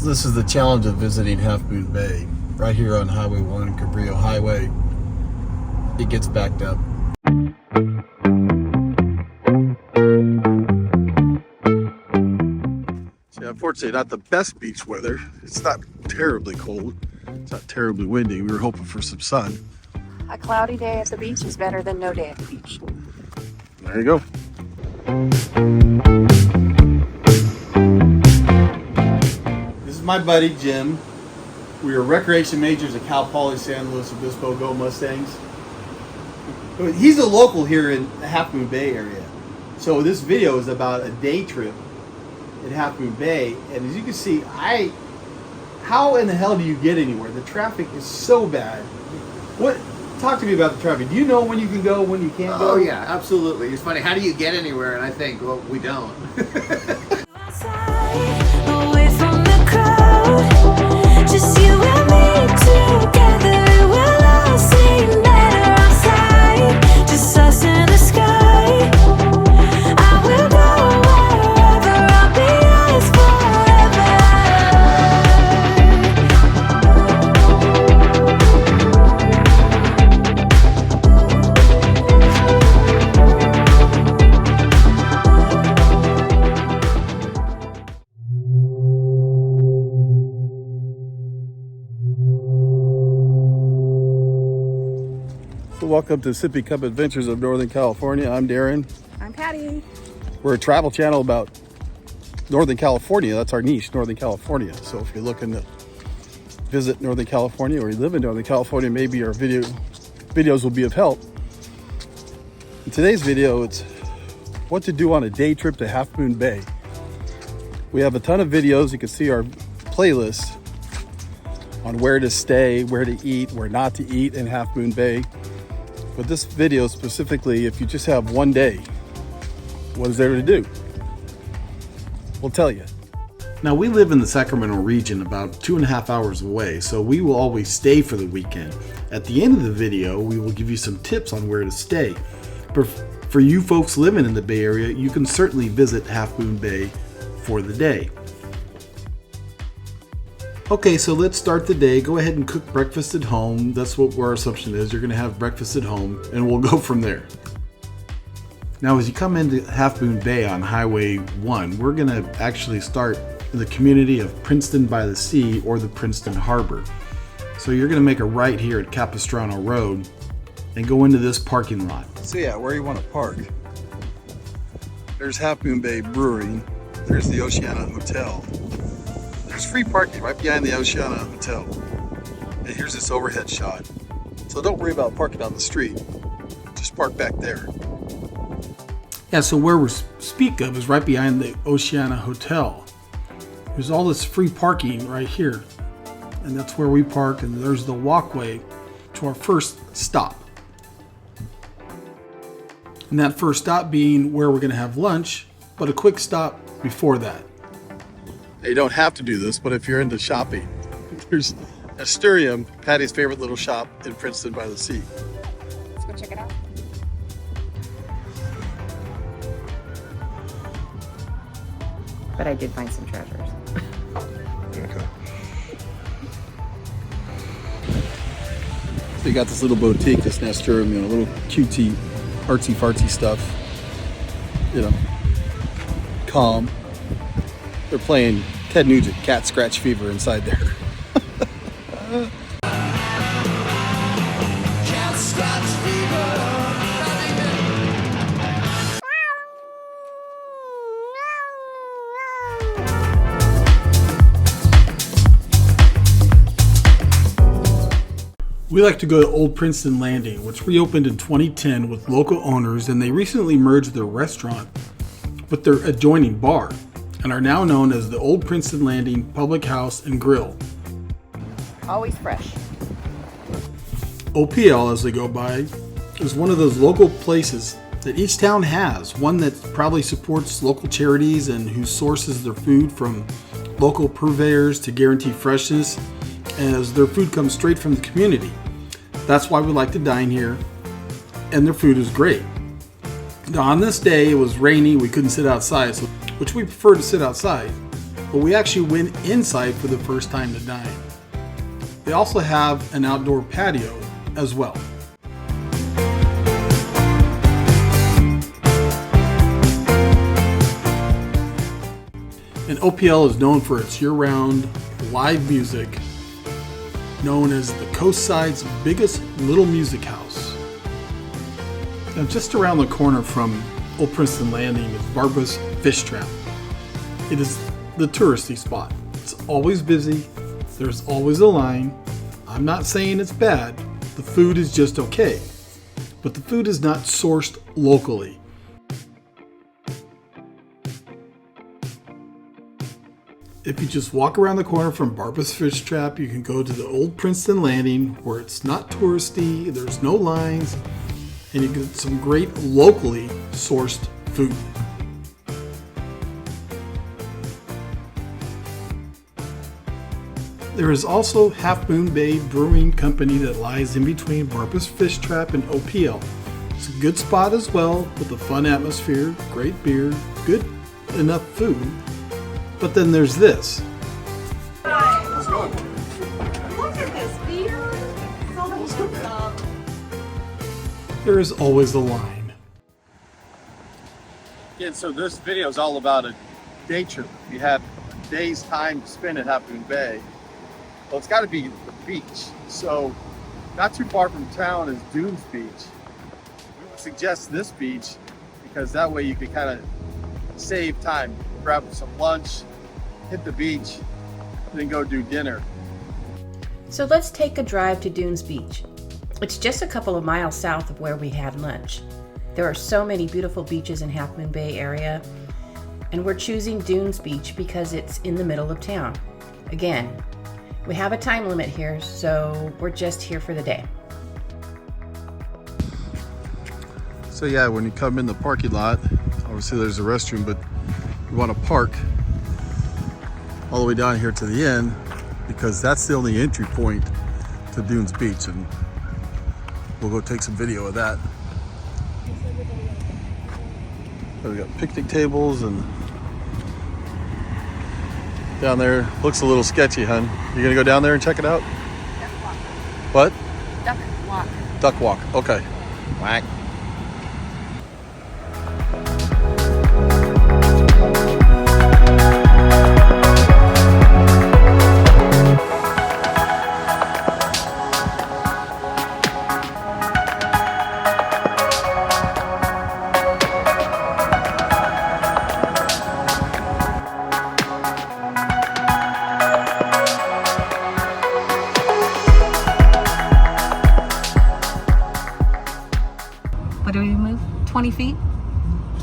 So this is the challenge of visiting Half Moon Bay. Right here on Highway 1, Cabrillo Highway. It gets backed up. So unfortunately, not the best beach weather. It's not terribly cold. It's not terribly windy. We were hoping for some sun. A cloudy day at the beach is better than no day at the beach. There you go. This is my buddy Jim. We are recreation majors at Cal Poly San Luis Obispo. Go Mustangs. He's a local here in the Half Moon Bay area. So this video is about a day trip in Half Moon Bay. And as you can see, how in the hell do you get anywhere? The traffic is so bad. Talk to me about the traffic. Do you know when you can go, when you can't go? Oh yeah, absolutely. It's funny. How do you get anywhere? And I think, well, we don't. Away from the crowd, just you and me together, it will all seem better outside. Just us in the sky. I will go wherever, I'll be yours Welcome to SippyCupAdventures of Northern California. I'm Darren. I'm Patty. We're a travel channel about Northern California. That's our niche, Northern California. So if you're looking to visit Northern California or you live in Northern California, maybe our videos will be of help. In today's video, it's what to do on a day trip to Half Moon Bay. We have a ton of videos. You can see our playlist on where to stay, where to eat, where not to eat in Half Moon Bay. But this video specifically, if you just have one day, what is there to do? We'll tell you. Now, we live in the Sacramento region about 2.5 hours away, so we will always stay for the weekend. At the end of the video, we will give you some tips on where to stay. But for you folks living in the Bay Area, you can certainly visit Half Moon Bay for the day. Okay, so let's start the day. Go ahead and cook breakfast at home. That's what our assumption is. You're going to have breakfast at home, and we'll go from there. Now, as you come into Half Moon Bay on Highway 1, we're going to actually start in the community of Princeton by the Sea, or the Princeton Harbor. So you're going to make a right here at Capistrano Road and go into this parking lot. So yeah, where you want to park. There's Half Moon Bay Brewery. There's the Oceana Hotel. There's free parking right behind the Oceana Hotel. And here's this overhead shot. So don't worry about parking on the street. Just park back there. Yeah, so where we speak of is right behind the Oceana Hotel. There's all this free parking right here. And that's where we park, and there's the walkway to our first stop. And that first stop being where we're gonna have lunch, but a quick stop before that. You don't have to do this, but if you're into shopping, there's Asterium, Patty's favorite little shop in Princeton by the Sea. Let's go check it out. But I did find some treasures. Okay. So you got this little boutique, this Asterium, you know, little cutesy, artsy-fartsy stuff. You know, calm. They're playing Ted Nugent, Cat Scratch Fever inside there. Cat scratch fever. We like to go to Old Princeton Landing, which reopened in 2010 with local owners, and they recently merged their restaurant with their adjoining bar, and are now known as the Old Princeton Landing Public House and Grill. Always fresh. OPL, as they go by, is one of those local places that each town has, one that probably supports local charities and who sources their food from local purveyors to guarantee freshness, as their food comes straight from the community. That's why we like to dine here, and their food is great. Now, on this day, it was rainy, we couldn't sit outside, which we prefer to sit outside. but we actually went inside for the first time to dine. They also have an outdoor patio as well. And OPL is known for its year-round live music, known as the Coastside's biggest little music house. Now, just around the corner from Old Princeton Landing is Barbara's Fish Trap. It is the touristy spot. It's always busy. There's always a line. I'm not saying it's bad. The food is just okay. But the food is not sourced locally. If you just walk around the corner from Barbara's Fish Trap, you can go to the Old Princeton Landing where it's not touristy, there's no lines, and you get some great locally sourced food. There is also Half Moon Bay Brewing Company that lies in between Barbara's Fish Trap and OPL. It's a good spot as well with a fun atmosphere, great beer, good enough food. But then there's this. Let's go. Look at this beer. There is always a line. Yeah, so this video is all about a day trip. You have a day's time to spend at Half Moon Bay. Well, it's got to be the beach. So, not too far from town is Dunes Beach. We would suggest this beach because that way you can kind of save time. Grab some lunch, hit the beach, and then go do dinner. So let's take a drive to Dunes Beach. It's just a couple of miles south of where we had lunch. There are so many beautiful beaches in Half Moon Bay area, and we're choosing Dunes Beach because it's in the middle of town. Again, we have a time limit here, so we're just here for the day. So yeah, when you come in the parking lot, obviously there's a restroom, but you want to park all the way down here to the end because that's the only entry point to Dunes Beach, and we'll go take some video of that. So we got picnic tables, and down there looks a little sketchy, hun. You gonna go down there and check it out? Duck walk. What? Duck walk. Duck walk. Okay. Whack. What do we move? 20 feet?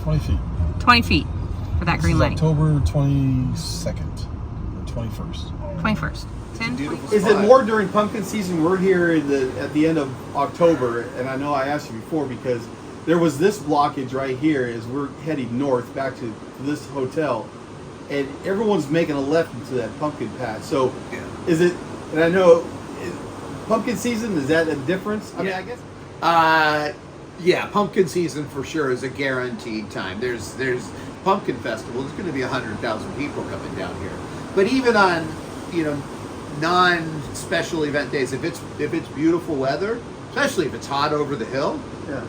20 feet. 20 feet for that green light. October 22nd or 21st. 21st. 10, 20. Is it more during pumpkin season? We're here at the end of October, and I know I asked you before because there was this blockage right here as we're heading north back to this hotel, and everyone's making a left into that pumpkin patch. So, is it? And I know pumpkin season, is that a difference? I mean, I guess. Yeah, pumpkin season for sure is a guaranteed time. There's pumpkin festival. There's going to be 100,000 people coming down here. But even on non-special event days, if it's beautiful weather, especially if it's hot over the hill,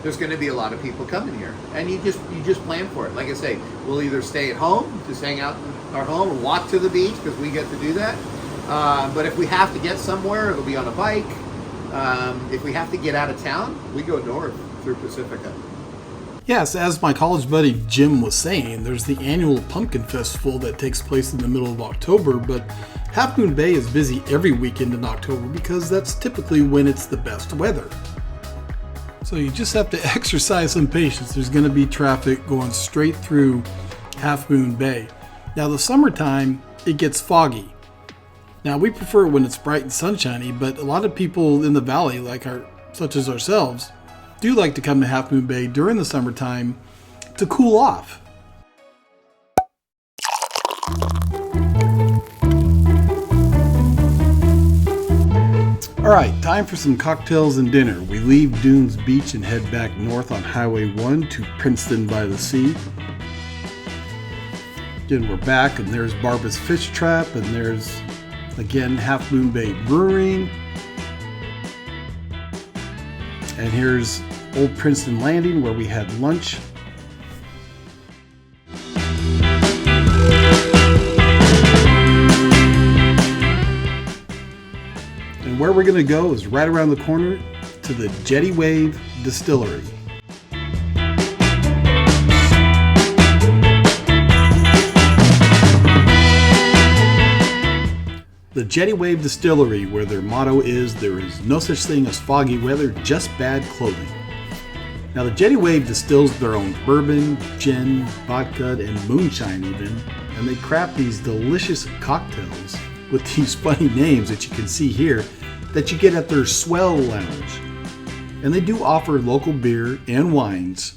there's going to be a lot of people coming here, and you just plan for it. Like I say, we'll either stay at home, just hang out in our home, or walk to the beach because we get to do that. But if we have to get somewhere, it'll be on a bike. If we have to get out of town, we go north through Pacifica. Yes, as my college buddy Jim was saying, there's the annual Pumpkin Festival that takes place in the middle of October, but Half Moon Bay is busy every weekend in October because that's typically when it's the best weather. So you just have to exercise some patience. There's going to be traffic going straight through Half Moon Bay. Now the summertime, it gets foggy. Now we prefer it when it's bright and sunshiny, but a lot of people in the valley, such as ourselves, do like to come to Half Moon Bay during the summertime to cool off. Alright, time for some cocktails and dinner. We leave Dunes Beach and head back north on Highway 1 to Princeton by the Sea. Again, we're back, and there's Barba's Fish Trap, and there's, again, Half Moon Bay Brewing. And here's Old Princeton Landing, where we had lunch. And where we're going to go is right around the corner to the Jetty Wave Distillery. The Jetty Wave Distillery, where their motto is, "There is no such thing as foggy weather, just bad clothing." Now, the Jetty Wave distills their own bourbon, gin, vodka, and moonshine even, and they craft these delicious cocktails with these funny names that you can see here that you get at their Swell Lounge. And they do offer local beer and wines.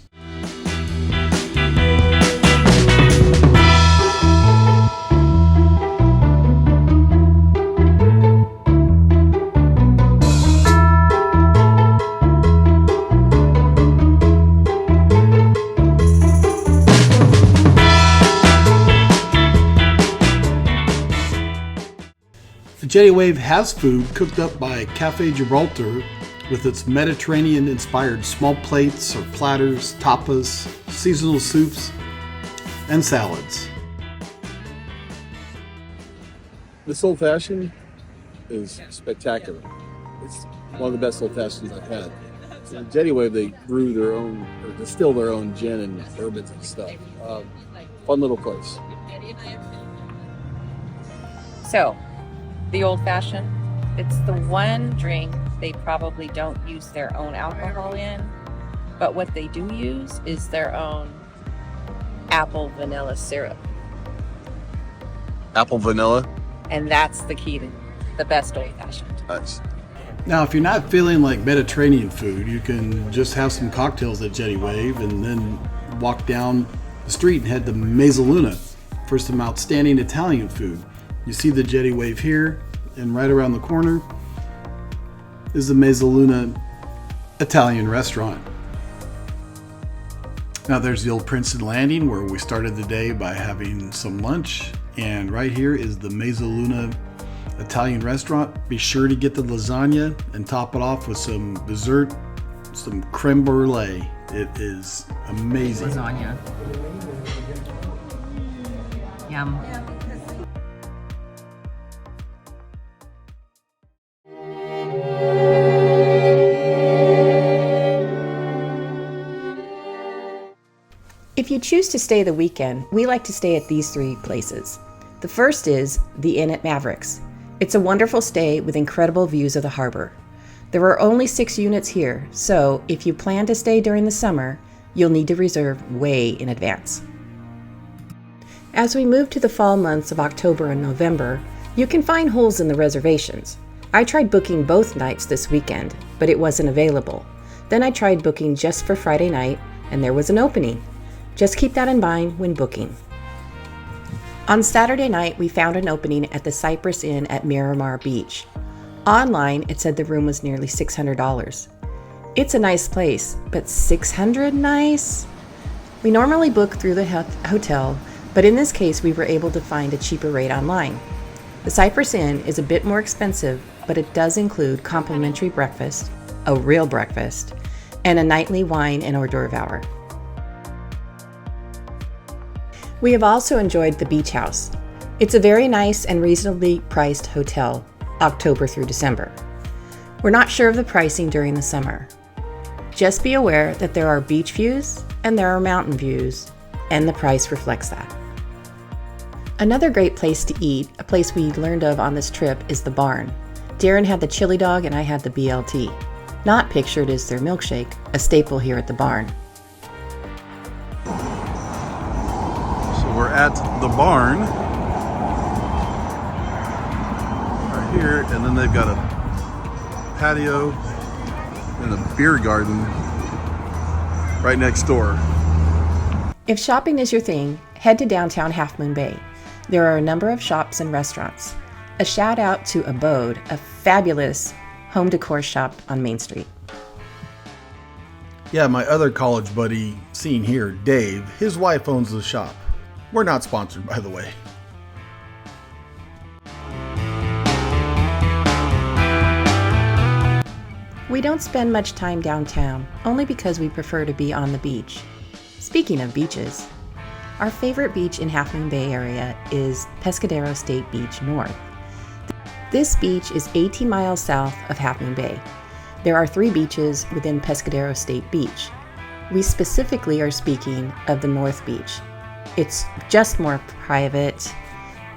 The Jetty Wave has food cooked up by Cafe Gibraltar with its Mediterranean-inspired small plates or platters, tapas, seasonal soups, and salads. This old fashioned is spectacular. It's one of the best old fashions I've had. So the Jetty Wave, they brew their own, or distill their own gin and bourbons and stuff. Fun little place. So, the old fashioned, it's the one drink they probably don't use their own alcohol in, but what they do use is their own apple vanilla syrup. Apple vanilla. And that's the key to the best old fashioned. Nice. Now, if you're not feeling like Mediterranean food, you can just have some cocktails at Jetty Wave and then walk down the street and head to Mezzaluna for some outstanding Italian food. You see the Jetty Wave here, and right around the corner is the Mezzaluna Italian restaurant. Now there's the old Princeton Landing, where we started the day by having some lunch, and right here is the Mezzaluna Italian restaurant. Be sure to get the lasagna and top it off with some dessert, some creme brulee. It is amazing. Lasagna. Yum. If you choose to stay the weekend, we like to stay at these three places. The first is the Inn at Mavericks. It's a wonderful stay with incredible views of the harbor. There are only 6 units here, so if you plan to stay during the summer, you'll need to reserve way in advance. As we move to the fall months of October and November, you can find holes in the reservations. I tried booking both nights this weekend, but it wasn't available. Then I tried booking just for Friday night, and there was an opening. Just keep that in mind when booking. On Saturday night, we found an opening at the Cypress Inn at Miramar Beach. Online, it said the room was nearly $600. It's a nice place, but $600 nice? We normally book through the hotel, but in this case, we were able to find a cheaper rate online. The Cypress Inn is a bit more expensive, but it does include complimentary breakfast, a real breakfast, and a nightly wine and hors d'oeuvre hour. We have also enjoyed the Beach House. It's a very nice and reasonably priced hotel, October through December. We're not sure of the pricing during the summer. Just be aware that there are beach views and there are mountain views, and the price reflects that. Another great place to eat, a place we learned of on this trip, is the Barn. Darren had the chili dog and I had the BLT. Not pictured is their milkshake, a staple here at the Barn. We're at the Barn right here, and then they've got a patio and a beer garden right next door. If shopping is your thing, head to downtown Half Moon Bay. There are a number of shops and restaurants. A shout out to Abode, a fabulous home decor shop on Main Street. Yeah, my other college buddy seen here, Dave, his wife owns the shop. We're not sponsored, by the way. We don't spend much time downtown, only because we prefer to be on the beach. Speaking of beaches, our favorite beach in Half Moon Bay area is Pescadero State Beach North. This beach is 18 miles south of Half Moon Bay. There are 3 beaches within Pescadero State Beach. We specifically are speaking of the North Beach. It's just more private,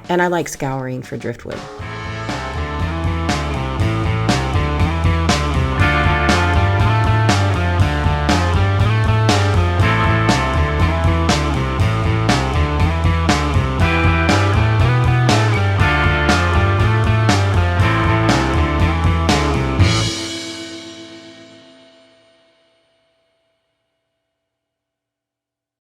and I like scouring for driftwood.